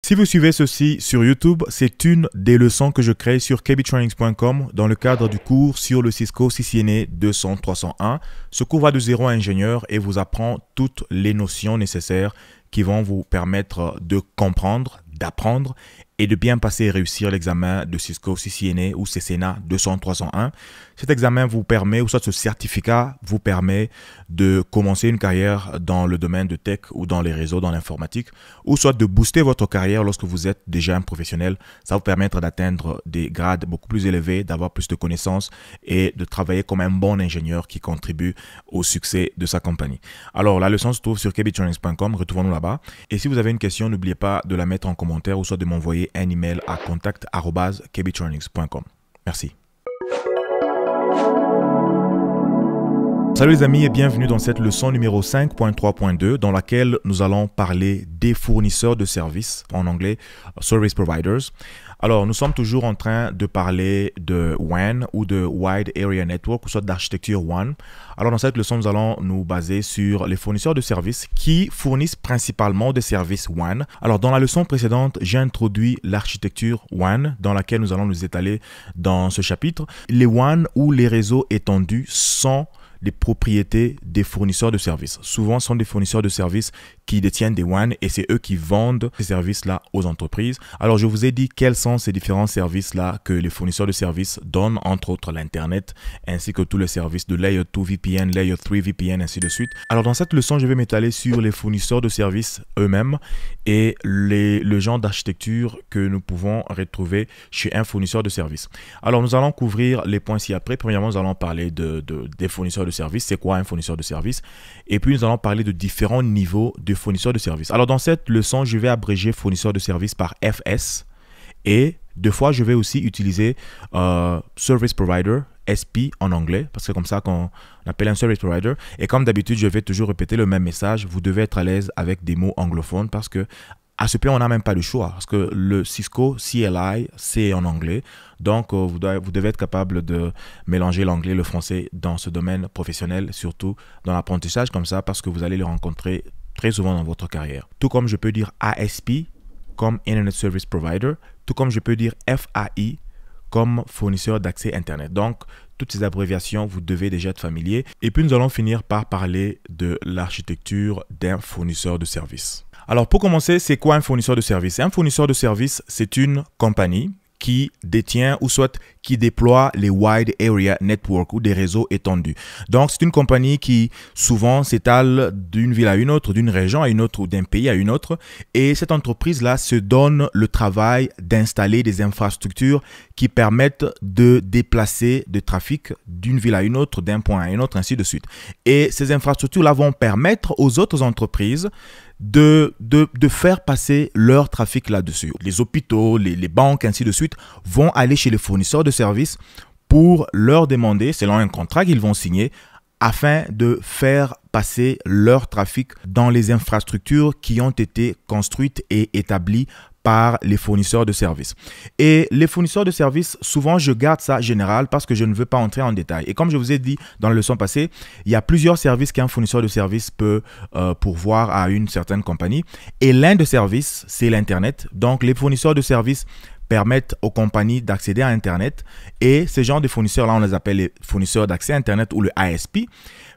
Si vous suivez ceci sur YouTube, c'est une des leçons que je crée sur kbtrainings.com dans le cadre du cours sur le Cisco CCNA 200-301. Ce cours va de 0 à ingénieur et vous apprend toutes les notions nécessaires qui vont vous permettre de comprendre, d'apprendre et de bien passer et réussir l'examen de Cisco CCNA ou CCNA 200-301. Cet examen vous permet, ou soit ce certificat vous permet de commencer une carrière dans le domaine de tech ou dans les réseaux, dans l'informatique, ou soit de booster votre carrière lorsque vous êtes déjà un professionnel. Ça va vous permettre d'atteindre des grades beaucoup plus élevés, d'avoir plus de connaissances et de travailler comme un bon ingénieur qui contribue au succès de sa compagnie. Alors, la leçon se trouve sur kbtrainings.com, retrouvons-nous là-bas. Et si vous avez une question, n'oubliez pas de la mettre en commentaire ou soit de m'envoyer un email à contact@kbtrainings.com. Merci. Salut les amis et bienvenue dans cette leçon numéro 5.3.2 dans laquelle nous allons parler des fournisseurs de services, en anglais Service Providers. Alors, nous sommes toujours en train de parler de WAN ou de Wide Area Network ou soit d'architecture WAN. Alors, dans cette leçon, nous allons nous baser sur les fournisseurs de services qui fournissent principalement des services WAN. Alors, dans la leçon précédente, j'ai introduit l'architecture WAN dans laquelle nous allons nous étaler dans ce chapitre. Les WAN ou les réseaux étendus sont des propriétés des fournisseurs de services. Souvent, ce sont des fournisseurs de services qui détiennent des WAN et c'est eux qui vendent ces services-là aux entreprises. Alors, je vous ai dit quels sont ces différents services-là que les fournisseurs de services donnent, entre autres l'Internet, ainsi que tous les services de Layer 2 VPN, Layer 3 VPN, ainsi de suite. Alors, dans cette leçon, je vais m'étaler sur les fournisseurs de services eux-mêmes et le genre d'architecture que nous pouvons retrouver chez un fournisseur de services. Alors, nous allons couvrir les points ci-après. Premièrement, nous allons parler des fournisseurs de services. C'est quoi un fournisseur de services? Et puis, nous allons parler de différents niveaux de fournisseurs de services. Alors, dans cette leçon, je vais abréger fournisseur de services par FS et deux fois, je vais aussi utiliser Service Provider, SP en anglais, parce que c'est comme ça qu'on appelle un Service Provider. Et comme d'habitude, je vais toujours répéter le même message. Vous devez être à l'aise avec des mots anglophones parce que à ce point, on n'a même pas le choix parce que le Cisco CLI, c'est en anglais. Donc, vous devez être capable de mélanger l'anglais et le français dans ce domaine professionnel, surtout dans l'apprentissage comme ça, parce que vous allez le rencontrer très souvent dans votre carrière. Tout comme je peux dire ASP comme Internet Service Provider, tout comme je peux dire FAI comme fournisseur d'accès Internet. Donc, toutes ces abréviations, vous devez déjà être familier. Et puis, nous allons finir par parler de l'architecture d'un fournisseur de services. Alors, pour commencer, c'est quoi un fournisseur de service? Un fournisseur de service, c'est une compagnie qui détient ou soit qui déploie les Wide Area Network ou des réseaux étendus. Donc, c'est une compagnie qui souvent s'étale d'une ville à une autre, d'une région à une autre ou d'un pays à une autre. Et cette entreprise-là se donne le travail d'installer des infrastructures qui permettent de déplacer du trafic d'une ville à une autre, d'un point à un autre, ainsi de suite. Et ces infrastructures-là vont permettre aux autres entreprises de faire passer leur trafic là-dessus. Les hôpitaux, les banques, ainsi de suite, vont aller chez les fournisseurs de services pour leur demander, selon un contrat qu'ils vont signer, afin de faire passer leur trafic dans les infrastructures qui ont été construites et établies par les fournisseurs de services. Et les fournisseurs de services, souvent, je garde ça général parce que je ne veux pas entrer en détail. Et comme je vous ai dit dans la leçon passée, il y a plusieurs services qu'un fournisseur de services peut pourvoir à une certaine compagnie. Et l'un des services, c'est l'Internet. Donc, les fournisseurs de services permettent aux compagnies d'accéder à Internet. Et ces genres de fournisseurs-là, on les appelle les fournisseurs d'accès Internet ou le ASP.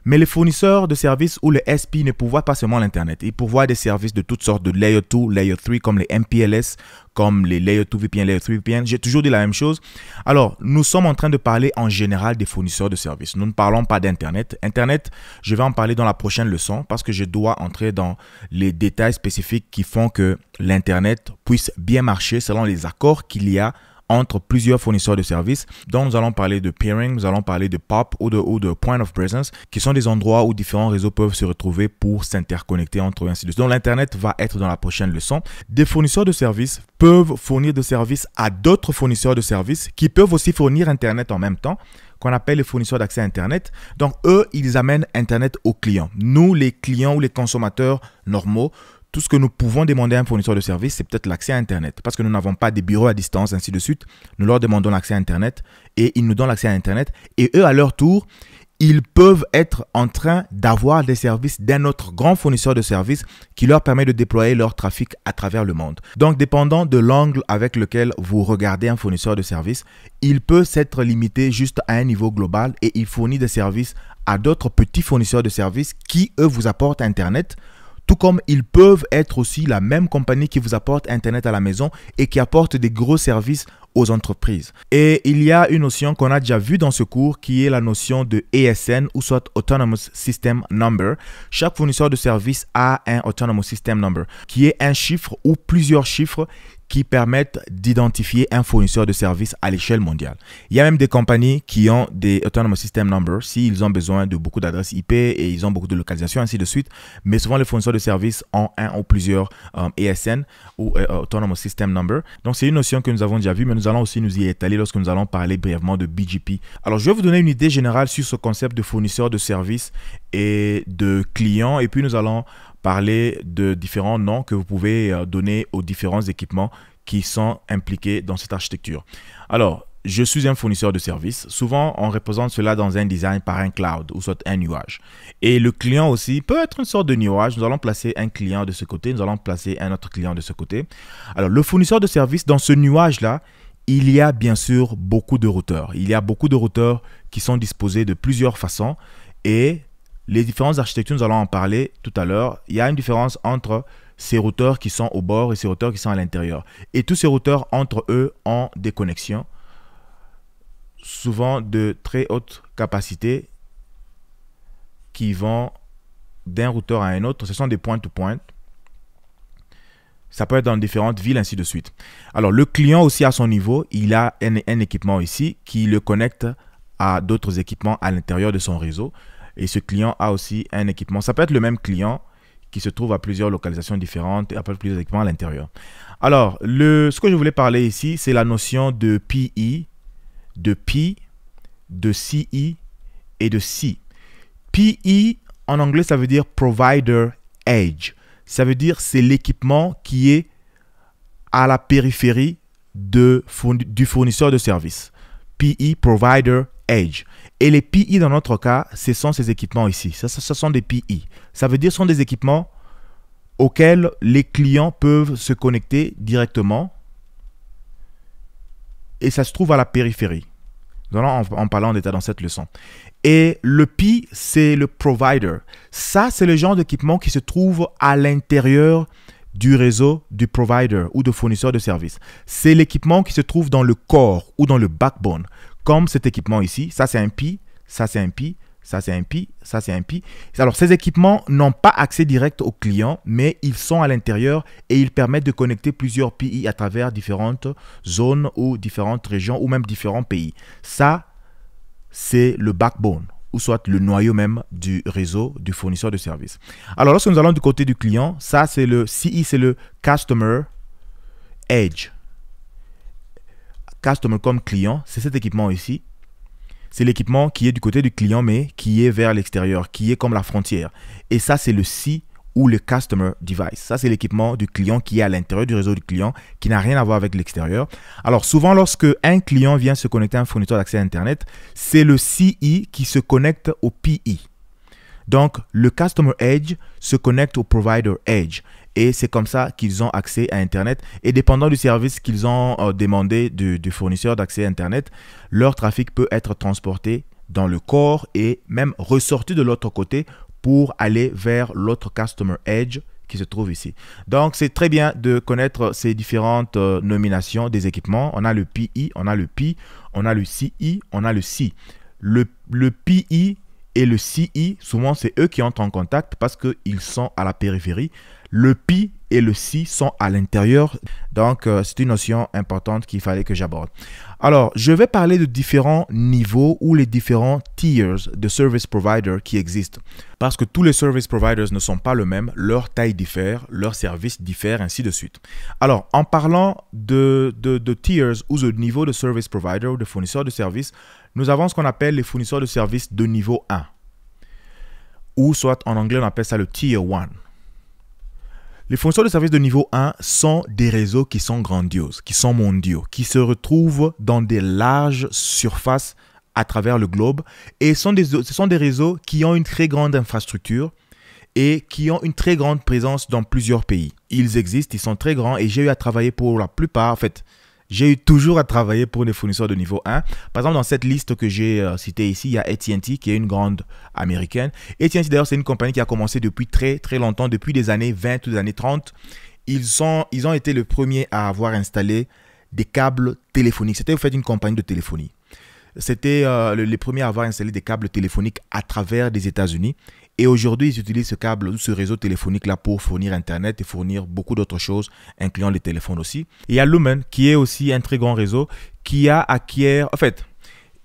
Mais les fournisseurs de services ou le SP ne pourvoient pas seulement l'Internet. Ils pourvoient des services de toutes sortes de Layer 2, Layer 3, comme les MPLS, comme les Layer 2 VPN, Layer 3 VPN. J'ai toujours dit la même chose. Alors, nous sommes en train de parler en général des fournisseurs de services. Nous ne parlons pas d'Internet. Internet, je vais en parler dans la prochaine leçon parce que je dois entrer dans les détails spécifiques qui font que l'Internet puisse bien marcher selon les accords qu'il y a entre plusieurs fournisseurs de services. Donc, nous allons parler de peering, nous allons parler de POP ou de Point of Presence, qui sont des endroits où différents réseaux peuvent se retrouver pour s'interconnecter entre eux, ainsi de suite. Donc, l'Internet va être dans la prochaine leçon. Des fournisseurs de services peuvent fournir des services à d'autres fournisseurs de services qui peuvent aussi fournir Internet en même temps, qu'on appelle les fournisseurs d'accès Internet. Donc, eux, ils amènent Internet aux clients. Nous, les clients ou les consommateurs normaux, tout ce que nous pouvons demander à un fournisseur de service, c'est peut-être l'accès à Internet. Parce que nous n'avons pas des bureaux à distance, ainsi de suite. Nous leur demandons l'accès à Internet et ils nous donnent l'accès à Internet. Et eux, à leur tour, ils peuvent être en train d'avoir des services d'un autre grand fournisseur de services qui leur permet de déployer leur trafic à travers le monde. Donc, dépendant de l'angle avec lequel vous regardez un fournisseur de services, il peut s'être limité juste à un niveau global et il fournit des services à d'autres petits fournisseurs de services qui, eux, vous apportent Internet. Tout comme ils peuvent être aussi la même compagnie qui vous apporte Internet à la maison et qui apporte des gros services aux entreprises. Et il y a une notion qu'on a déjà vue dans ce cours qui est la notion de ASN ou soit Autonomous System Number. Chaque fournisseur de services a un Autonomous System Number qui est un chiffre ou plusieurs chiffres qui permettent d'identifier un fournisseur de services à l'échelle mondiale. Il y a même des compagnies qui ont des Autonomous System Numbers s'ils ont besoin de beaucoup d'adresses IP et ils ont beaucoup de localisation, ainsi de suite. Mais souvent, les fournisseurs de services ont un ou plusieurs ASN ou Autonomous System Number. Donc, c'est une notion que nous avons déjà vue, mais nous allons aussi nous y étaler lorsque nous allons parler brièvement de BGP. Alors, je vais vous donner une idée générale sur ce concept de fournisseur de services et de clients. Et puis, nous allons parler de différents noms que vous pouvez donner aux différents équipements qui sont impliqués dans cette architecture. Alors, je suis un fournisseur de services. Souvent, on représente cela dans un design par un cloud ou soit un nuage. Et le client aussi peut être une sorte de nuage. Nous allons placer un client de ce côté, nous allons placer un autre client de ce côté. Alors, le fournisseur de services, dans ce nuage-là, il y a bien sûr beaucoup de routeurs. Il y a beaucoup de routeurs qui sont disposés de plusieurs façons et les différentes architectures, nous allons en parler tout à l'heure. Il y a une différence entre ces routeurs qui sont au bord et ces routeurs qui sont à l'intérieur. Et tous ces routeurs, entre eux, ont des connexions, souvent de très haute capacité, qui vont d'un routeur à un autre. Ce sont des point-to-point. Ça peut être dans différentes villes, ainsi de suite. Alors, le client aussi, à son niveau, il a un équipement ici qui le connecte à d'autres équipements à l'intérieur de son réseau. Et ce client a aussi un équipement. Ça peut être le même client qui se trouve à plusieurs localisations différentes et à plusieurs équipements à l'intérieur. Alors, ce que je voulais parler ici, c'est la notion de PE, de P, de CE et de C. PE, en anglais, ça veut dire Provider Edge. Ça veut dire c'est l'équipement qui est à la périphérie du fournisseur de services. PE, Provider Edge. Et les PE, dans notre cas, ce sont ces équipements ici. Ce sont des PE. Ça veut dire que ce sont des équipements auxquels les clients peuvent se connecter directement. Et ça se trouve à la périphérie. Nous allons en parler en détail dans cette leçon. Et le P, c'est le provider. Ça, c'est le genre d'équipement qui se trouve à l'intérieur du réseau du provider ou de fournisseur de services. C'est l'équipement qui se trouve dans le corps ou dans le backbone. Comme cet équipement ici, ça c'est un P, ça c'est un P, ça c'est un P, ça c'est un P. Alors ces équipements n'ont pas accès direct au client, mais ils sont à l'intérieur et ils permettent de connecter plusieurs PI à travers différentes zones ou différentes régions ou même différents pays. Ça, c'est le backbone ou soit le noyau même du réseau du fournisseur de services. Alors lorsque nous allons du côté du client, ça c'est le CI, c'est le Customer Edge. Customer comme client, c'est cet équipement ici. C'est l'équipement qui est du côté du client, mais qui est vers l'extérieur, qui est comme la frontière. Et ça, c'est le C ou le Customer Device. Ça, c'est l'équipement du client qui est à l'intérieur du réseau du client, qui n'a rien à voir avec l'extérieur. Alors, souvent, lorsque un client vient se connecter à un fournisseur d'accès à Internet, c'est le CI qui se connecte au PI. Donc, le Customer Edge se connecte au Provider Edge. Et c'est comme ça qu'ils ont accès à Internet. Et dépendant du service qu'ils ont demandé du fournisseur d'accès à Internet, leur trafic peut être transporté dans le corps et même ressorti de l'autre côté pour aller vers l'autre Customer Edge qui se trouve ici. Donc, c'est très bien de connaître ces différentes nominations des équipements. On a le PI, on a le P, on a le CI, on a le C. Le PI et le CI, souvent, c'est eux qui entrent en contact parce qu'ils sont à la périphérie. Le P et le C sont à l'intérieur. Donc, c'est une notion importante qu'il fallait que j'aborde. Alors, je vais parler de différents niveaux ou les différents tiers de service provider qui existent. Parce que tous les service providers ne sont pas le même, leur taille diffère, leurs services diffèrent, ainsi de suite. Alors, en parlant de tiers ou de niveau de service provider ou de fournisseurs de services, nous avons ce qu'on appelle les fournisseurs de services de niveau 1. Ou soit en anglais, on appelle ça le Tier 1. Les fournisseurs de services de niveau 1 sont des réseaux qui sont grandioses, qui sont mondiaux, qui se retrouvent dans des larges surfaces à travers le globe. Et ce sont des réseaux qui ont une très grande infrastructure et qui ont une très grande présence dans plusieurs pays. Ils existent, ils sont très grands et j'ai eu à travailler pour la plupart, en fait, j'ai eu toujours à travailler pour des fournisseurs de niveau 1. Par exemple, dans cette liste que j'ai citée ici, il y a AT&T qui est une grande américaine. AT&T d'ailleurs, c'est une compagnie qui a commencé depuis très très longtemps, depuis les années 20 ou les années 30. Ils ont été les premiers à avoir installé des câbles téléphoniques. C'était en fait une compagnie de téléphonie. C'était les premiers à avoir installé des câbles téléphoniques à travers les États-Unis. Et aujourd'hui, ils utilisent ce câble, ce réseau téléphonique-là pour fournir Internet et fournir beaucoup d'autres choses, incluant les téléphones aussi. Il y a Lumen, qui est aussi un très grand réseau, qui a acquiert... En fait,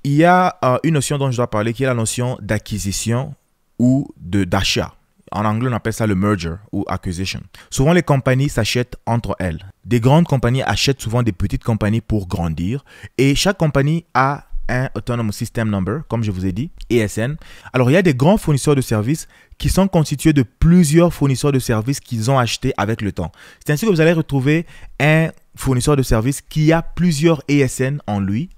il y a une notion dont je dois parler, qui est la notion d'acquisition ou d'achat. En anglais, on appelle ça le merger ou acquisition. Souvent, les compagnies s'achètent entre elles. Des grandes compagnies achètent souvent des petites compagnies pour grandir. Et chaque compagnie a un Autonomous System Number, comme je vous ai dit, ASN. Alors, il y a des grands fournisseurs de services qui sont constitués de plusieurs fournisseurs de services qu'ils ont achetés avec le temps. C'est ainsi que vous allez retrouver un fournisseur de services qui a plusieurs ASN en lui.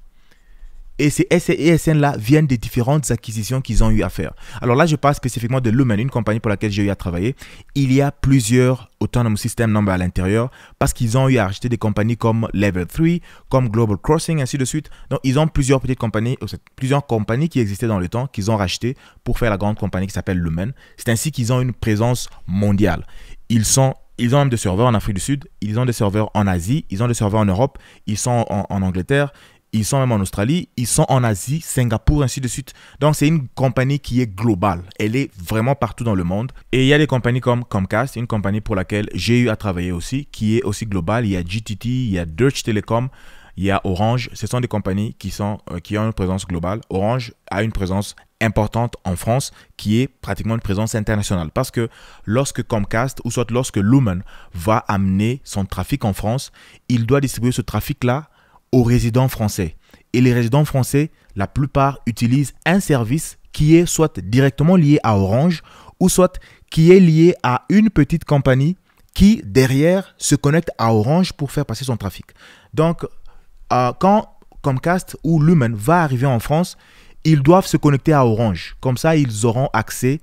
Et ces ASN-là viennent des différentes acquisitions qu'ils ont eu à faire. Alors là, je parle spécifiquement de Lumen, une compagnie pour laquelle j'ai eu à travailler. Il y a plusieurs Autonomous System Number à l'intérieur parce qu'ils ont eu à acheter des compagnies comme Level 3, comme Global Crossing, ainsi de suite. Donc, ils ont plusieurs petites compagnies, plusieurs compagnies qui existaient dans le temps, qu'ils ont rachetées pour faire la grande compagnie qui s'appelle Lumen. C'est ainsi qu'ils ont une présence mondiale. Ils ont même des serveurs en Afrique du Sud, ils ont des serveurs en Asie, ils ont des serveurs en Europe, ils sont en Angleterre. Ils sont même en Australie, ils sont en Asie, Singapour, ainsi de suite. Donc, c'est une compagnie qui est globale. Elle est vraiment partout dans le monde. Et il y a des compagnies comme Comcast, une compagnie pour laquelle j'ai eu à travailler aussi, qui est aussi globale. Il y a GTT, il y a Deutsche Telekom, il y a Orange. Ce sont des compagnies qui ont une présence globale. Orange a une présence importante en France, qui est pratiquement une présence internationale. Parce que lorsque Comcast, ou soit lorsque Lumen va amener son trafic en France, il doit distribuer ce trafic-là aux résidents français. Et les résidents français, la plupart utilisent un service qui est soit directement lié à Orange ou soit qui est lié à une petite compagnie qui, derrière, se connecte à Orange pour faire passer son trafic. Donc, quand Comcast ou Lumen va arriver en France, ils doivent se connecter à Orange. Comme ça, ils auront accès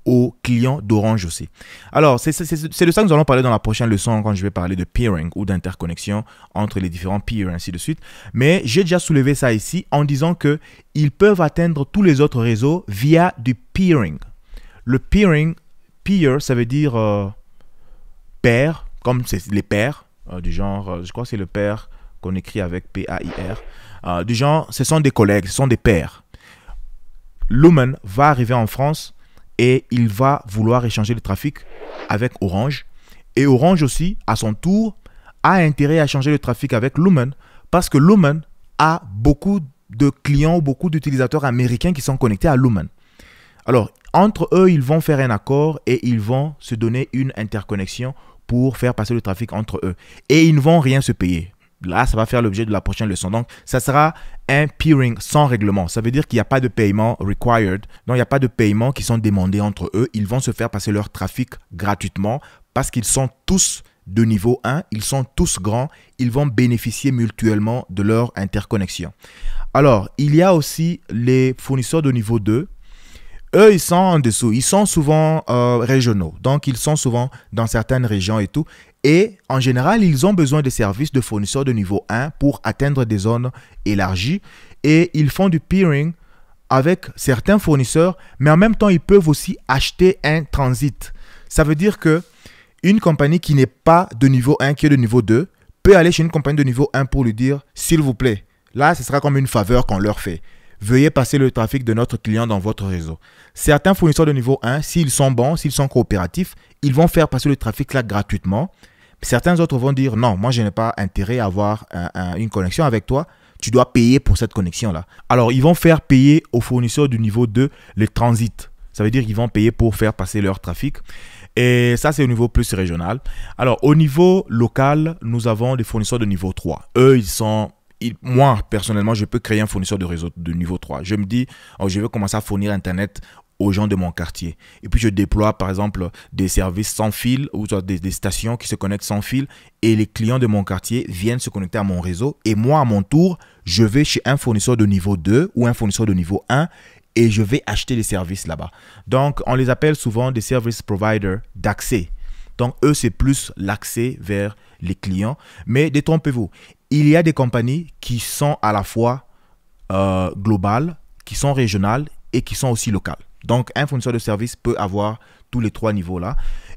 aux clients d'Orange aussi. Alors, c'est de ça que nous allons parler dans la prochaine leçon quand je vais parler de peering ou d'interconnexion entre les différents peers, ainsi de suite. Mais j'ai déjà soulevé ça ici en disant qu'ils peuvent atteindre tous les autres réseaux via du peering. Le peering, peer, ça veut dire pair, comme c'est les pairs, du genre, je crois que c'est le pair qu'on écrit avec P-A-I-R. Du genre, ce sont des collègues, ce sont des pairs. Lumen va arriver en France et il va vouloir échanger le trafic avec Orange. Et Orange aussi, à son tour, a intérêt à échanger le trafic avec Lumen parce que Lumen a beaucoup de clients, beaucoup d'utilisateurs américains qui sont connectés à Lumen. Alors, entre eux, ils vont faire un accord et ils vont se donner une interconnexion pour faire passer le trafic entre eux. Et ils ne vont rien se payer. Là, ça va faire l'objet de la prochaine leçon. Donc, ça sera un peering sans règlement. Ça veut dire qu'il n'y a pas de paiement required. Donc, il n'y a pas de paiement qui sont demandés entre eux. Ils vont se faire passer leur trafic gratuitement parce qu'ils sont tous de niveau 1. Ils sont tous grands. Ils vont bénéficier mutuellement de leur interconnexion. Alors, il y a aussi les fournisseurs de niveau 2. Eux, ils sont en dessous. Ils sont souvent régionaux. Donc, ils sont souvent dans certaines régions et tout. Et en général, ils ont besoin de services de fournisseurs de niveau 1 pour atteindre des zones élargies. Et ils font du peering avec certains fournisseurs, mais en même temps, ils peuvent aussi acheter un transit. Ça veut dire que une compagnie qui n'est pas de niveau 1, qui est de niveau 2, peut aller chez une compagnie de niveau 1 pour lui dire « S'il vous plaît, là, ce sera comme une faveur qu'on leur fait. Veuillez passer le trafic de notre client dans votre réseau. » Certains fournisseurs de niveau 1, s'ils sont bons, s'ils sont coopératifs, ils vont faire passer le trafic là gratuitement. Certains autres vont dire « Non, moi, je n'ai pas intérêt à avoir une connexion avec toi. Tu dois payer pour cette connexion-là. » Alors, ils vont faire payer aux fournisseurs du niveau 2 le transit. Ça veut dire qu'ils vont payer pour faire passer leur trafic. Et ça, c'est au niveau plus régional. Alors, au niveau local, nous avons des fournisseurs de niveau 3. Eux, moi, personnellement, je peux créer un fournisseur de réseau de niveau 3. Je me dis, oh, je vais commencer à fournir Internet aux gens de mon quartier. Et puis je déploie par exemple des services sans fil ou des stations qui se connectent sans fil et les clients de mon quartier viennent se connecter à mon réseau et moi à mon tour, je vais chez un fournisseur de niveau 2 ou un fournisseur de niveau 1 et je vais acheter les services là-bas. Donc on les appelle souvent des service providers d'accès. Donc eux c'est plus l'accès vers les clients. Mais détrompez-vous, il y a des compagnies qui sont à la fois globales, qui sont régionales et qui sont aussi locales. Donc, un fournisseur de services peut avoir tous les 3 niveaux-là.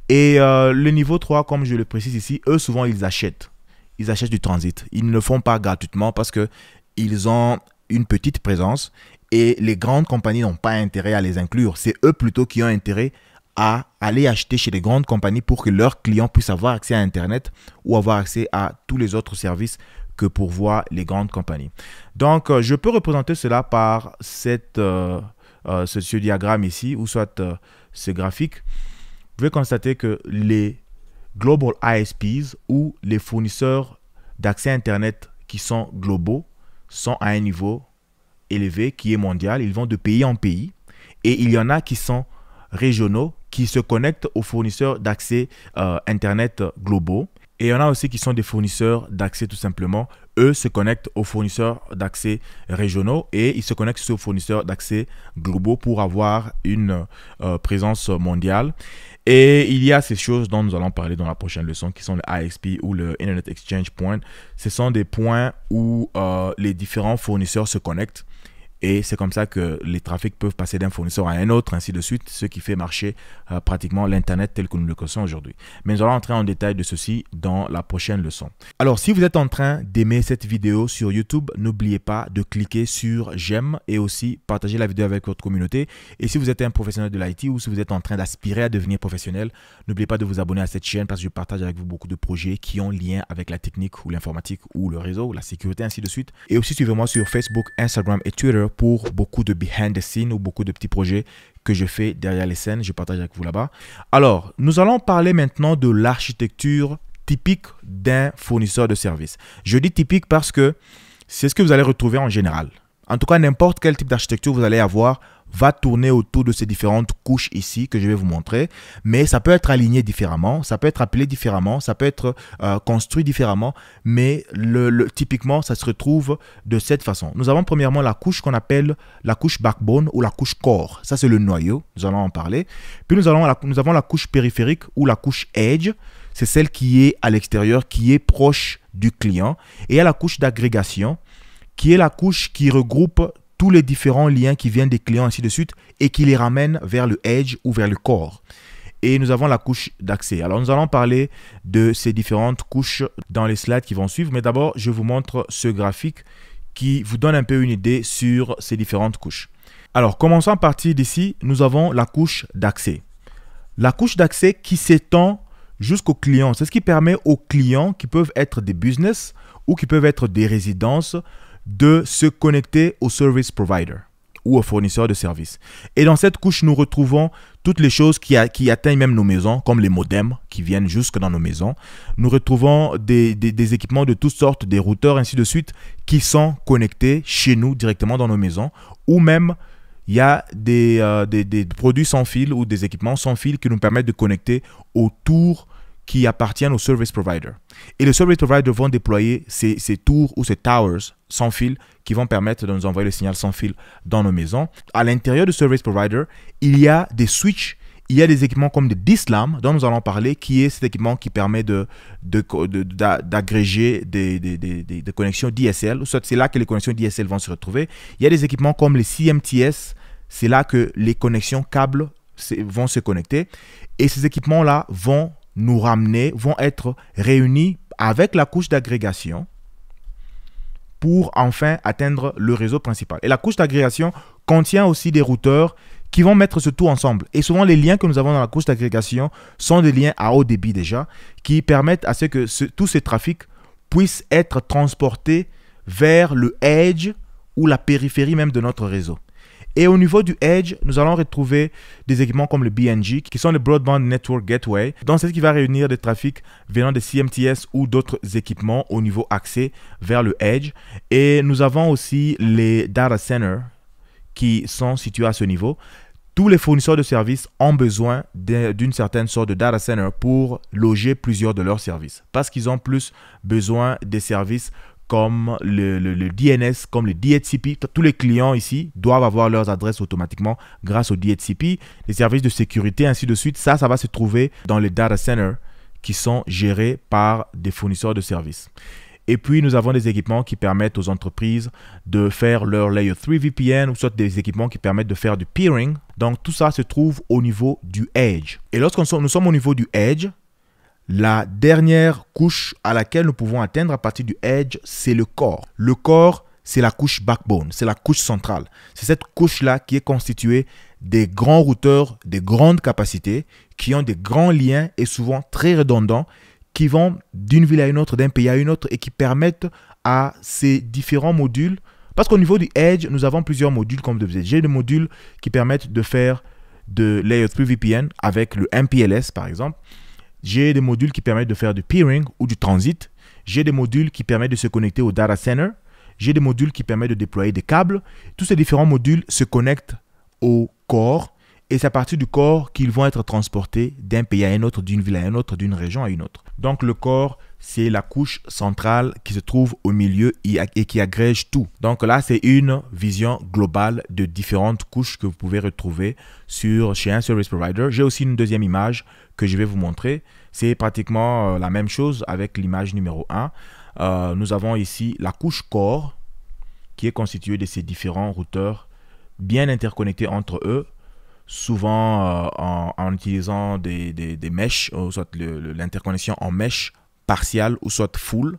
Et le niveau 3, comme je le précise ici, eux, souvent, ils achètent. Ils achètent du transit. Ils ne le font pas gratuitement parce qu'ils ont une petite présence et les grandes compagnies n'ont pas intérêt à les inclure. C'est eux plutôt qui ont intérêt à aller acheter chez les grandes compagnies pour que leurs clients puissent avoir accès à Internet ou avoir accès à tous les autres services que pourvoient les grandes compagnies. Donc, je peux représenter cela par ce diagramme ici, ou soit ce graphique. Vous pouvez constater que les Global ISPs ou les fournisseurs d'accès Internet qui sont globaux sont à un niveau élevé qui est mondial. Ils vont de pays en pays. Et il y en a qui sont régionaux, qui se connectent aux fournisseurs d'accès Internet globaux. Et il y en a aussi qui sont des fournisseurs d'accès tout simplement. Eux se connectent aux fournisseurs d'accès régionaux et ils se connectent aux fournisseurs d'accès globaux pour avoir une présence mondiale. Et il y a ces choses dont nous allons parler dans la prochaine leçon qui sont le IXP ou le Internet Exchange Point. Ce sont des points où les différents fournisseurs se connectent. Et c'est comme ça que les trafics peuvent passer d'un fournisseur à un autre, ainsi de suite, ce qui fait marcher pratiquement l'Internet tel que nous le connaissons aujourd'hui. Mais nous allons entrer en détail de ceci dans la prochaine leçon. Alors, si vous êtes en train d'aimer cette vidéo sur YouTube, n'oubliez pas de cliquer sur j'aime et aussi partager la vidéo avec votre communauté. Et si vous êtes un professionnel de l'IT ou si vous êtes en train d'aspirer à devenir professionnel, n'oubliez pas de vous abonner à cette chaîne parce que je partage avec vous beaucoup de projets qui ont lien avec la technique ou l'informatique ou le réseau ou la sécurité, ainsi de suite. Et aussi, suivez-moi sur Facebook, Instagram et Twitter pour beaucoup de behind the scenes ou beaucoup de petits projets que je fais derrière les scènes. Je partage avec vous là-bas. Alors, nous allons parler maintenant de l'architecture typique d'un fournisseur de services. Je dis typique parce que c'est ce que vous allez retrouver en général. En tout cas, n'importe quel type d'architecture vous allez avoir va tourner autour de ces différentes couches ici que je vais vous montrer. Mais ça peut être aligné différemment, ça peut être appelé différemment, ça peut être construit différemment. Mais typiquement, ça se retrouve de cette façon. Nous avons premièrement la couche qu'on appelle la couche backbone ou la couche core. Ça, c'est le noyau. Nous allons en parler. Puis nous avons la couche périphérique ou la couche edge. C'est celle qui est à l'extérieur, qui est proche du client. Et il y a la couche d'agrégation, qui est la couche qui regroupe tous les différents liens qui viennent des clients, ainsi de suite, et qui les ramène vers le edge ou vers le core. Et nous avons la couche d'accès. Alors, nous allons parler de ces différentes couches dans les slides qui vont suivre. Mais d'abord, je vous montre ce graphique qui vous donne un peu une idée sur ces différentes couches. Alors, commençons à partir d'ici. Nous avons la couche d'accès. La couche d'accès qui s'étend jusqu'aux clients. C'est ce qui permet aux clients qui peuvent être des business ou qui peuvent être des résidences de se connecter au service provider ou au fournisseur de services. Et dans cette couche, nous retrouvons toutes les choses qui atteignent même nos maisons, comme les modems qui viennent jusque dans nos maisons. Nous retrouvons des équipements de toutes sortes, des routeurs, ainsi de suite, qui sont connectés chez nous directement dans nos maisons. Ou même, il y a des produits sans fil ou des équipements sans fil qui nous permettent de connecter autour qui appartiennent au service provider. Et les service providers vont déployer ces tours ou ces towers sans fil qui vont permettre de nous envoyer le signal sans fil dans nos maisons. À l'intérieur du service provider, il y a des switches, il y a des équipements comme des DSLAM dont nous allons parler, qui est cet équipement qui permet d'agréger des connexions DSL. C'est là que les connexions DSL vont se retrouver. Il y a des équipements comme les CMTS, c'est là que les connexions câbles vont se connecter. Et ces équipements-là vont être réunis avec la couche d'agrégation pour enfin atteindre le réseau principal. Et la couche d'agrégation contient aussi des routeurs qui vont mettre ce tout ensemble. Et souvent, les liens que nous avons dans la couche d'agrégation sont des liens à haut débit déjà, qui permettent à ce que tous ces trafics puissent être transportés vers le edge ou la périphérie même de notre réseau. Et au niveau du edge, nous allons retrouver des équipements comme le BNG, qui sont le Broadband Network Gateway. Donc, c'est ce qui va réunir des trafics venant des CMTS ou d'autres équipements au niveau accès vers le edge. Et nous avons aussi les data centers qui sont situés à ce niveau. tous les fournisseurs de services ont besoin d'une certaine sorte de data center pour loger plusieurs de leurs services. Parce qu'ils ont plus besoin des services comme le DNS, comme le DHCP. Tous les clients ici doivent avoir leurs adresses automatiquement grâce au DHCP. Les services de sécurité, ainsi de suite. Ça va se trouver dans les data centers qui sont gérés par des fournisseurs de services. Et puis, nous avons des équipements qui permettent aux entreprises de faire leur Layer 3 VPN ou soit des équipements qui permettent de faire du peering. Donc, tout ça se trouve au niveau du Edge. Et lorsque nous sommes au niveau du Edge, la dernière couche à laquelle nous pouvons atteindre à partir du Edge, c'est le Core. Le Core, c'est la couche backbone, c'est la couche centrale. C'est cette couche-là qui est constituée des grands routeurs, des grandes capacités, qui ont des grands liens et souvent très redondants, qui vont d'une ville à une autre, d'un pays à une autre et qui permettent à ces différents modules. Parce qu'au niveau du Edge, nous avons plusieurs modules comme de vous. J'ai des modules qui permettent de faire de Layer 3 VPN avec le MPLS par exemple. J'ai des modules qui permettent de faire du peering ou du transit. J'ai des modules qui permettent de se connecter au data center. J'ai des modules qui permettent de déployer des câbles. Tous ces différents modules se connectent au core. Et c'est à partir du core qu'ils vont être transportés d'un pays à un autre, d'une ville à une autre, d'une région à une autre. Donc le core, c'est la couche centrale qui se trouve au milieu et qui agrège tout. Donc là, c'est une vision globale de différentes couches que vous pouvez retrouver chez un service provider. J'ai aussi une deuxième image que je vais vous montrer. C'est pratiquement la même chose avec l'image numéro 1. Nous avons ici la couche core qui est constituée de ces différents routeurs bien interconnectés entre eux, souvent en utilisant des meshes, soit l'interconnexion en mesh partielle ou soit full.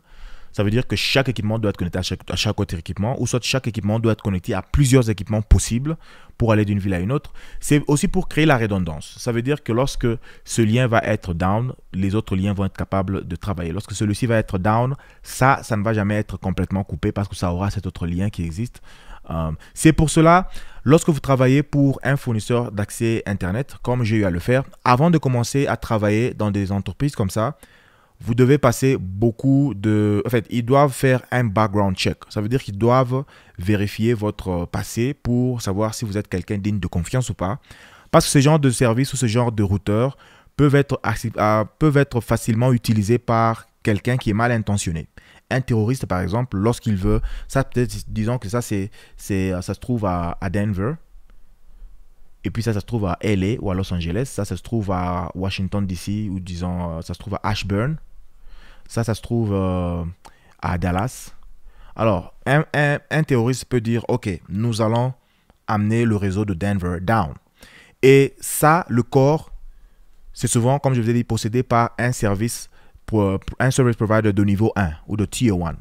Ça veut dire que chaque équipement doit être connecté à chaque autre équipement, ou soit chaque équipement doit être connecté à plusieurs équipements possibles pour aller d'une ville à une autre. C'est aussi pour créer la redondance. Ça veut dire que lorsque ce lien va être down, les autres liens vont être capables de travailler. Lorsque celui-ci va être down, ça ne va jamais être complètement coupé parce que ça aura cet autre lien qui existe. C'est pour cela, lorsque vous travaillez pour un fournisseur d'accès Internet, comme j'ai eu à le faire, avant de commencer à travailler dans des entreprises comme ça, vous devez passer beaucoup de... En fait, ils doivent faire un background check. Ça veut dire qu'ils doivent vérifier votre passé pour savoir si vous êtes quelqu'un digne de confiance ou pas. Parce que ce genre de service ou ce genre de routeur peuvent être facilement utilisés par quelqu'un qui est mal intentionné. Un terroriste, par exemple, lorsqu'il veut... Ça, peut-être, disons que ça se trouve à Denver. Et puis ça se trouve à LA ou à Los Angeles. Ça se trouve à Washington, D.C. ou disons, ça se trouve à Ashburn. Ça se trouve à Dallas. Alors, un terroriste peut dire, OK, nous allons amener le réseau de Denver down. Et ça, le core, c'est souvent, comme je vous ai dit, possédé par un service provider de niveau 1 ou de Tier 1.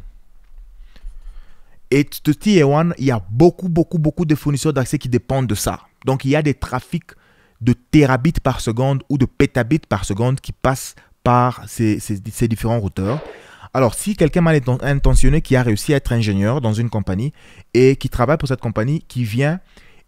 Et de Tier 1, il y a beaucoup de fournisseurs d'accès qui dépendent de ça. Donc, il y a des trafics de terabits par seconde ou de pétabits par seconde qui passent par ces différents routeurs. Alors, si quelqu'un mal intentionné qui a réussi à être ingénieur dans une compagnie et qui travaille pour cette compagnie, qui vient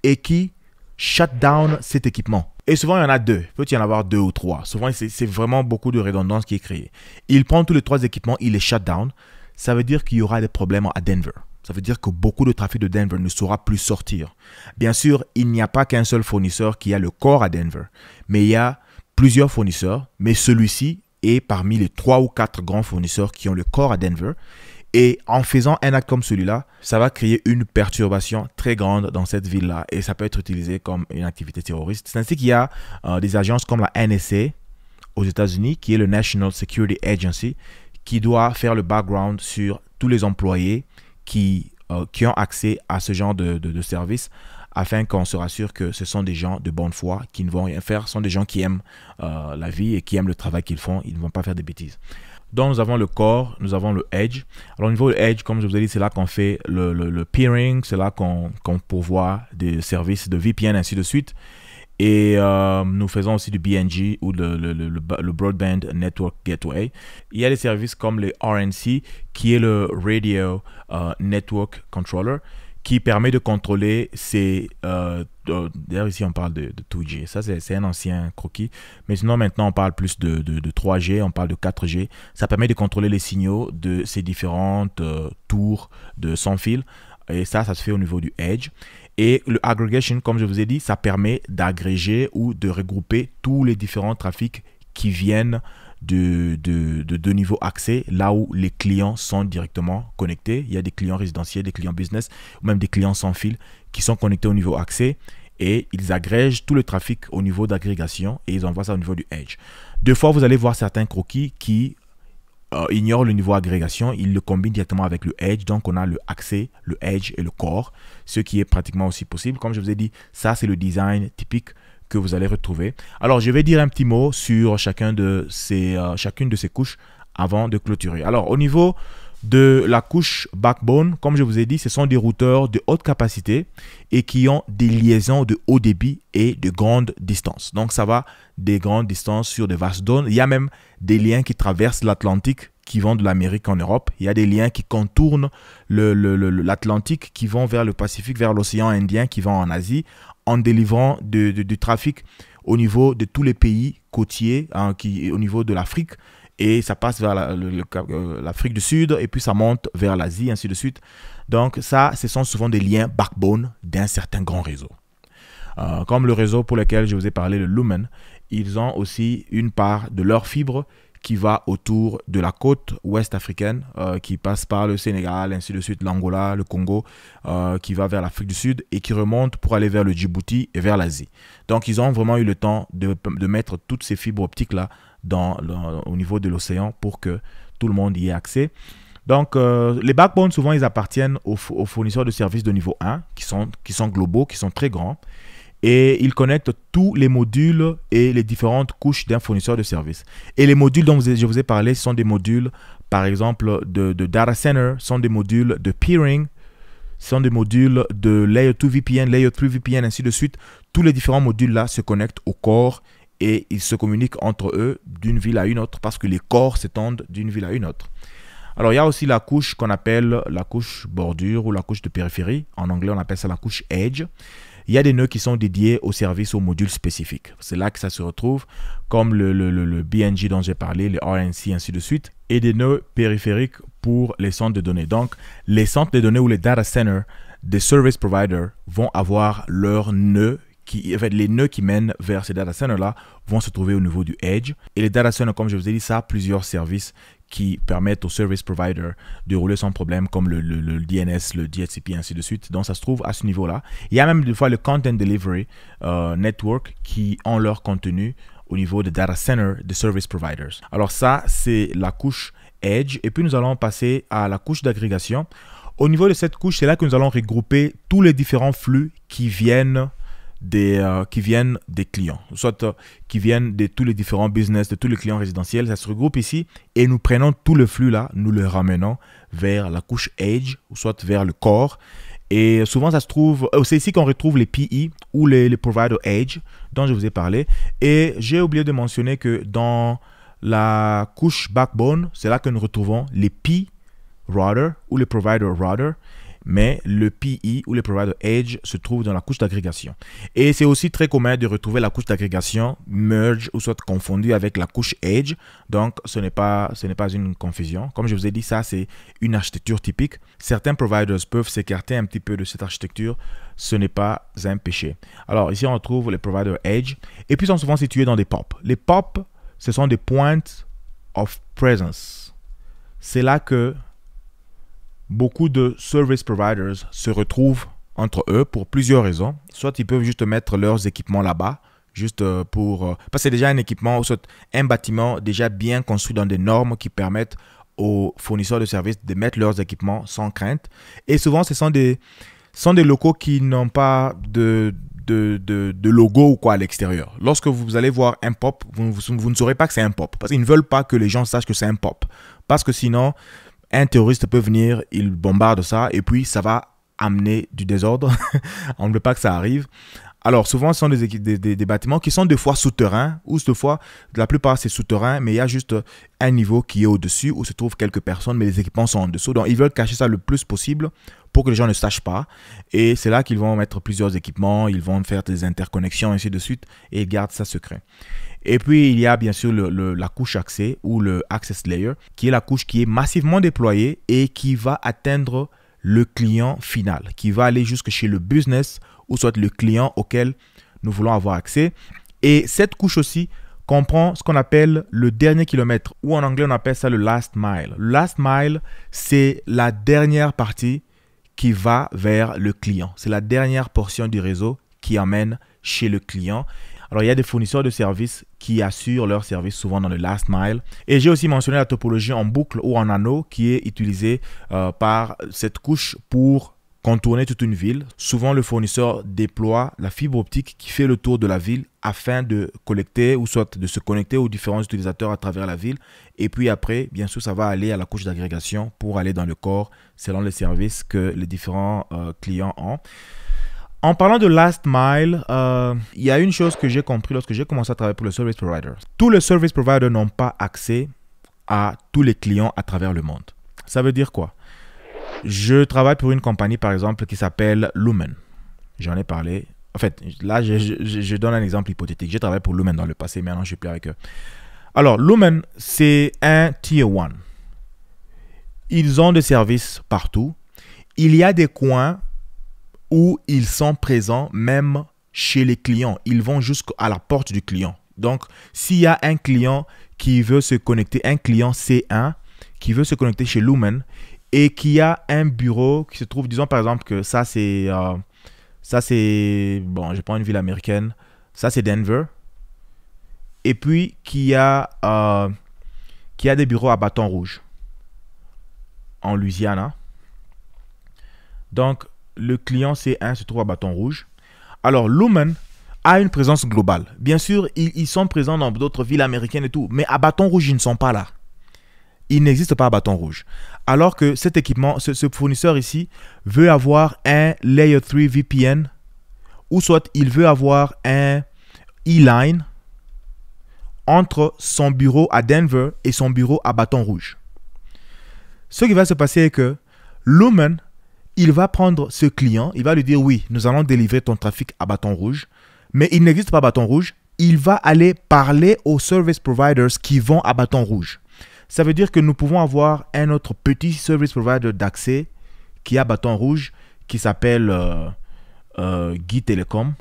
et qui shut down cet équipement. Et souvent, il y en a deux. Il peut y en avoir deux ou trois. Souvent, c'est vraiment beaucoup de redondance qui est créée. Il prend tous les trois équipements, il les shut down. Ça veut dire qu'il y aura des problèmes à Denver. Ça veut dire que beaucoup de trafic de Denver ne saura plus sortir. Bien sûr, il n'y a pas qu'un seul fournisseur qui a le core à Denver. Mais il y a plusieurs fournisseurs. Mais celui-ci est parmi les 3 ou 4 grands fournisseurs qui ont le core à Denver. Et en faisant un acte comme celui-là, ça va créer une perturbation très grande dans cette ville-là. Et ça peut être utilisé comme une activité terroriste. C'est ainsi qu'il y a des agences comme la NSA aux États-Unis, qui est le National Security Agency, qui doit faire le background sur tous les employés qui ont accès à ce genre de services, afin qu'on se rassure que ce sont des gens de bonne foi qui ne vont rien faire. Ce sont des gens qui aiment la vie et qui aiment le travail qu'ils font. Ils ne vont pas faire des bêtises. Donc, nous avons le core, nous avons le edge. Alors, au niveau de edge, comme je vous ai dit, c'est là qu'on fait le peering, c'est là qu'on pourvoit des services de VPN, ainsi de suite. Et nous faisons aussi du BNG ou le Broadband Network Gateway. Il y a des services comme le RNC, qui est le Radio Network Controller, qui permet de contrôler ces... D'ailleurs, ici, on parle de 2G. Ça, c'est un ancien croquis. Mais sinon, maintenant, on parle plus de 3G, on parle de 4G. Ça permet de contrôler les signaux de ces différentes tours de sans fil Et ça se fait au niveau du edge. Et le aggregation, comme je vous ai dit, ça permet d'agréger ou de regrouper tous les différents trafics qui viennent de niveau accès, là où les clients sont directement connectés. Il y a des clients résidentiels, des clients business, ou même des clients sans fil qui sont connectés au niveau accès et ils agrègent tout le trafic au niveau d'agrégation et ils envoient ça au niveau du edge. Deux fois, vous allez voir certains croquis qui ignorent le niveau agrégation, ils le combinent directement avec le edge. Donc, on a le accès, le edge et le core, ce qui est pratiquement aussi possible. Comme je vous ai dit, ça, c'est le design typique que vous allez retrouver. Alors, je vais dire un petit mot sur chacune de ces couches avant de clôturer. Alors, au niveau de la couche backbone, comme je vous ai dit, ce sont des routeurs de haute capacité et qui ont des liaisons de haut débit et de grande distance. Donc, ça va des grandes distances sur des vastes zones. Il y a même des liens qui traversent l'Atlantique qui vont de l'Amérique en Europe. Il y a des liens qui contournent l'Atlantique qui vont vers le Pacifique, vers l'océan Indien, qui vont en Asie, en délivrant du trafic au niveau de tous les pays côtiers, au niveau de l'Afrique. Et ça passe vers l'Afrique du Sud et puis ça monte vers l'Asie, ainsi de suite. Donc ça, ce sont souvent des liens backbone d'un certain grand réseau. Comme le réseau pour lequel je vous ai parlé, le Lumen, ils ont aussi une part de leur fibre qui va autour de la côte ouest africaine, qui passe par le Sénégal, ainsi de suite, l'Angola, le Congo, qui va vers l'Afrique du Sud et qui remonte pour aller vers le Djibouti et vers l'Asie. Donc, ils ont vraiment eu le temps de mettre toutes ces fibres optiques-là au niveau de l'océan pour que tout le monde y ait accès. Donc, les backbones, souvent, ils appartiennent aux fournisseurs de services de niveau 1, qui sont globaux, qui sont très grands. Et ils connectent tous les modules et les différentes couches d'un fournisseur de services. Et les modules dont je vous ai parlé sont des modules, par exemple, de data center, sont des modules de peering, sont des modules de Layer 2 VPN, Layer 3 VPN, ainsi de suite. Tous les différents modules-là se connectent au core et ils se communiquent entre eux d'une ville à une autre parce que les cores s'étendent d'une ville à une autre. Alors, il y a aussi la couche qu'on appelle la couche bordure ou la couche de périphérie. En anglais, on appelle ça la couche edge. Il y a des nœuds qui sont dédiés aux services, aux modules spécifiques. C'est là que ça se retrouve, comme le BNG dont j'ai parlé, les RNC, ainsi de suite, et des nœuds périphériques pour les centres de données. Donc, les centres de données ou les data centers des service providers vont avoir leurs nœuds, les nœuds qui mènent vers ces data centers-là vont se trouver au niveau du edge. Et les data centers, comme je vous ai dit, ça a plusieurs services qui permettent aux service providers de rouler sans problème, comme le DNS, le DHCP, ainsi de suite. Donc, ça se trouve à ce niveau-là. Il y a même des fois le Content Delivery Network qui ont leur contenu au niveau des data centers des service providers. Alors ça, c'est la couche Edge. Et puis, nous allons passer à la couche d'agrégation. Au niveau de cette couche, c'est là que nous allons regrouper tous les différents flux qui viennent des clients, soit qui viennent de tous les différents business, de tous les clients résidentiels. Ça se regroupe ici et nous prenons tout le flux là, nous le ramenons vers la couche Edge ou soit vers le core. Et souvent, ça se trouve, c'est ici qu'on retrouve les PE ou les Provider Edge dont je vous ai parlé. Et j'ai oublié de mentionner que dans la couche Backbone, c'est là que nous retrouvons les P Router ou les Provider Router. Mais le PE ou le Provider Edge se trouve dans la couche d'agrégation. Et c'est aussi très commun de retrouver la couche d'agrégation merge ou soit confondue avec la couche Edge. Donc, ce n'est pas une confusion. Comme je vous ai dit, ça, c'est une architecture typique. Certains providers peuvent s'écarter un petit peu de cette architecture. Ce n'est pas un péché. Alors, ici, on retrouve les Provider Edge. Et puis, ils sont souvent situés dans des POP. Les POP, ce sont des Points of Presence. C'est là que beaucoup de service providers se retrouvent entre eux pour plusieurs raisons. Soit ils peuvent juste mettre leurs équipements là-bas, juste parce que c'est déjà un équipement, soit un bâtiment déjà bien construit dans des normes qui permettent aux fournisseurs de services de mettre leurs équipements sans crainte. Et souvent, ce sont des locaux qui n'ont pas de logo ou quoi à l'extérieur. Lorsque vous allez voir un POP, vous ne saurez pas que c'est un POP parce qu'ils ne veulent pas que les gens sachent que c'est un POP. Parce que sinon, un terroriste peut venir, il bombarde ça et puis ça va amener du désordre. On ne veut pas que ça arrive. Alors souvent, ce sont des bâtiments qui sont des fois souterrains ou des fois, la plupart c'est souterrain, mais il y a juste un niveau qui est au-dessus où se trouvent quelques personnes, mais les équipements sont en dessous. Donc ils veulent cacher ça le plus possible pour que les gens ne sachent pas. Et c'est là qu'ils vont mettre plusieurs équipements, ils vont faire des interconnexions, ainsi de suite, et ils gardent ça secret. Et puis, il y a bien sûr la couche accès ou le access layer, qui est la couche qui est massivement déployée et qui va atteindre le client final, qui va aller jusque chez le business ou soit le client auquel nous voulons avoir accès. Et cette couche aussi comprend ce qu'on appelle le dernier kilomètre, ou en anglais on appelle ça le last mile. Le last mile, c'est la dernière partie qui va vers le client. C'est la dernière portion du réseau qui amène chez le client. Alors, il y a des fournisseurs de services qui assurent leur service souvent dans le last mile. Et j'ai aussi mentionné la topologie en boucle ou en anneau qui est utilisée par cette couche pour contourner toute une ville. Souvent, le fournisseur déploie la fibre optique qui fait le tour de la ville afin de collecter ou soit de se connecter aux différents utilisateurs à travers la ville. Et puis après, bien sûr, ça va aller à la couche d'agrégation pour aller dans le corps selon les services que les différents clients ont. En parlant de last mile, il y a une chose que j'ai compris lorsque j'ai commencé à travailler pour le service provider. Tous les service providers n'ont pas accès à tous les clients à travers le monde. Ça veut dire quoi? Je travaille pour une compagnie, par exemple, qui s'appelle Lumen. J'en ai parlé. En fait, là, je donne un exemple hypothétique. J'ai travaillé pour Lumen dans le passé, maintenant, je ne suis plus avec eux. Alors, Lumen, c'est un Tier 1. Ils ont des services partout. Il y a des coins où ils sont présents même chez les clients. Ils vont jusqu'à la porte du client. Donc, s'il y a un client qui veut se connecter, un client C1 qui veut se connecter chez Lumen et qui a un bureau qui se trouve, disons par exemple que ça c'est, bon, je prends une ville américaine, ça c'est Denver, et puis qui a des bureaux à Baton Rouge, en Louisiana. Donc, le client C1 se trouve à Baton Rouge. Alors, Lumen a une présence globale. Bien sûr, ils sont présents dans d'autres villes américaines et tout, mais à Baton Rouge, ils ne sont pas là. Ils n'existent pas à Baton Rouge. Alors que cet équipement, ce fournisseur ici, veut avoir un Layer 3 VPN, ou soit il veut avoir un E-Line entre son bureau à Denver et son bureau à Baton Rouge. Ce qui va se passer est que Lumen, il va prendre ce client, il va lui dire oui, nous allons délivrer ton trafic à Baton Rouge, mais il n'existe pas à Baton Rouge. Il va aller parler aux service providers qui vont à Baton Rouge. Ça veut dire que nous pouvons avoir un autre petit service provider d'accès qui est à Baton Rouge, qui s'appelle Guy Telecom.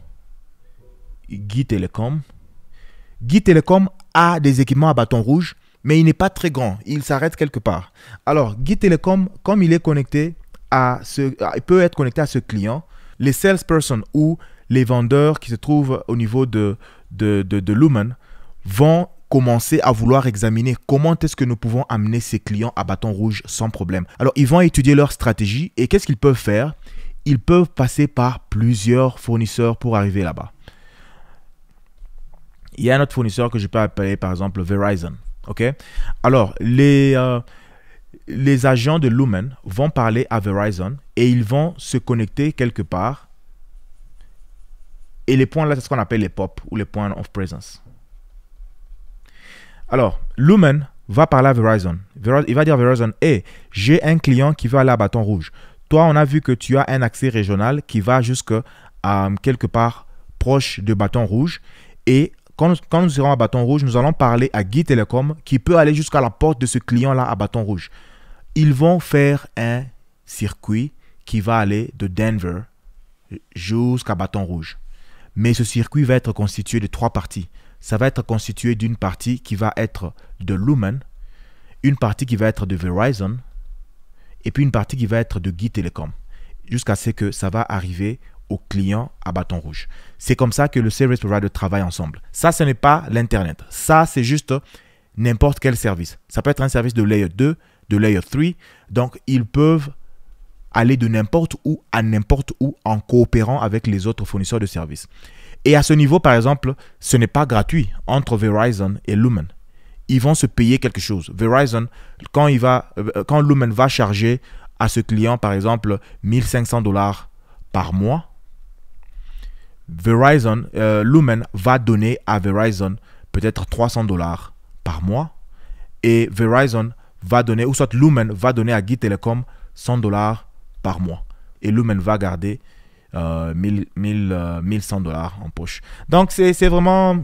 Guy Telecom. Guy Telecom a des équipements à Baton Rouge, mais il n'est pas très grand. Il s'arrête quelque part. Alors, Guy Telecom, comme il est connecté il peut être connecté à ce client, les salespersons ou les vendeurs qui se trouvent au niveau de Lumen vont commencer à vouloir examiner comment est-ce que nous pouvons amener ces clients à Baton Rouge sans problème. Alors, ils vont étudier leur stratégie et qu'est-ce qu'ils peuvent faire? Ils peuvent passer par plusieurs fournisseurs pour arriver là-bas. Il y a un autre fournisseur que je peux appeler par exemple Verizon. Ok? Alors, les agents de Lumen vont parler à Verizon et ils vont se connecter quelque part. Et les points là, c'est ce qu'on appelle les POP ou les points of presence. Alors, Lumen va parler à Verizon. Il va dire à Verizon, hey, j'ai un client qui veut aller à Baton Rouge. Toi, on a vu que tu as un accès régional qui va jusqu'à quelque part proche de Baton Rouge. Et quand nous serons à Baton Rouge, nous allons parler à Guy Telecom qui peut aller jusqu'à la porte de ce client-là à Baton Rouge. Ils vont faire un circuit qui va aller de Denver jusqu'à Baton Rouge. Mais ce circuit va être constitué de 3 parties. Ça va être constitué d'une partie qui va être de Lumen, une partie qui va être de Verizon, et puis une partie qui va être de Guy Telecom, jusqu'à ce que ça va arriver au client à Baton Rouge. C'est comme ça que le service provider travaille ensemble. Ça, ce n'est pas l'Internet. Ça, c'est juste n'importe quel service. Ça peut être un service de Layer 2, de Layer 3. Donc, ils peuvent aller de n'importe où à n'importe où en coopérant avec les autres fournisseurs de services. Et à ce niveau, par exemple, ce n'est pas gratuit entre Verizon et Lumen. Ils vont se payer quelque chose. Verizon, quand Lumen va charger à ce client, par exemple, $1 500 par mois, Lumen va donner à Verizon peut-être $300 par mois. Et Verizon va donner, ou soit Lumen va donner à Guy Telecom $100 par mois. Et Lumen va garder 1100 dollars en poche. Donc, c'est vraiment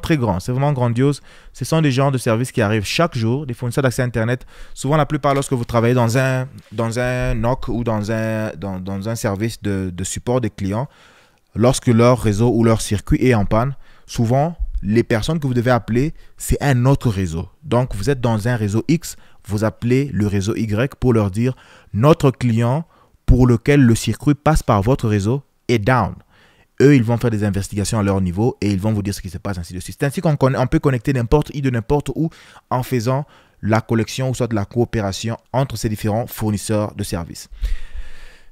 très grand. C'est vraiment grandiose. Ce sont des genres de services qui arrivent chaque jour, des fournisseurs d'accès Internet. Souvent, la plupart, lorsque vous travaillez dans un NOC ou dans un service de support des clients, lorsque leur réseau ou leur circuit est en panne, souvent, les personnes que vous devez appeler, c'est un autre réseau. Donc, vous êtes dans un réseau X, vous appelez le réseau Y pour leur dire « Notre client pour lequel le circuit passe par votre réseau est down ». Eux, ils vont faire des investigations à leur niveau et ils vont vous dire ce qui se passe, ainsi de suite. C'est ainsi qu'on peut connecter n'importe qui de n'importe où en faisant la collection ou soit de la coopération entre ces différents fournisseurs de services.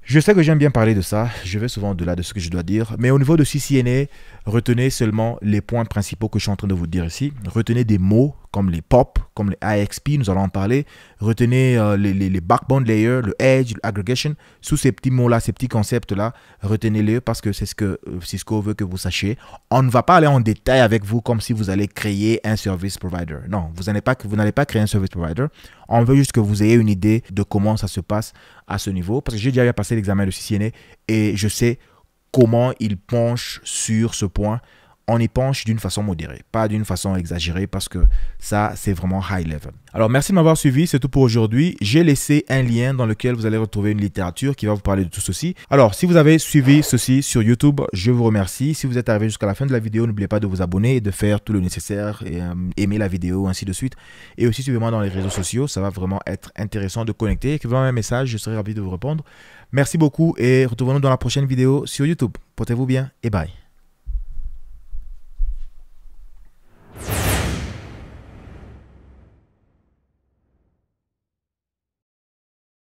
Je sais que j'aime bien parler de ça, je vais souvent au-delà de ce que je dois dire, mais au niveau de CCNA, retenez seulement les points principaux que je suis en train de vous dire ici. Retenez des mots comme les POP, comme les IXP, nous allons en parler. Retenez les backbone layers, le edge, l'aggregation. Sous ces petits mots-là, ces petits concepts-là, retenez-les parce que c'est ce que Cisco veut que vous sachiez. On ne va pas aller en détail avec vous comme si vous allez créer un service provider. Non, vous n'allez pas créer un service provider. On veut juste que vous ayez une idée de comment ça se passe à ce niveau. Parce que j'ai déjà passé l'examen de CCNA et je sais comment il penche sur ce point. On y penche d'une façon modérée, pas d'une façon exagérée parce que ça, c'est vraiment high level. Alors, merci de m'avoir suivi. C'est tout pour aujourd'hui. J'ai laissé un lien dans lequel vous allez retrouver une littérature qui va vous parler de tout ceci. Alors, si vous avez suivi ceci sur YouTube, je vous remercie. Si vous êtes arrivé jusqu'à la fin de la vidéo, n'oubliez pas de vous abonner et de faire tout le nécessaire et aimer la vidéo, ainsi de suite. Et aussi, suivez-moi dans les réseaux sociaux. Ça va vraiment être intéressant de connecter. Écrivez-moi un message, je serai ravi de vous répondre. Merci beaucoup et retrouvons-nous dans la prochaine vidéo sur YouTube. Portez-vous bien et bye.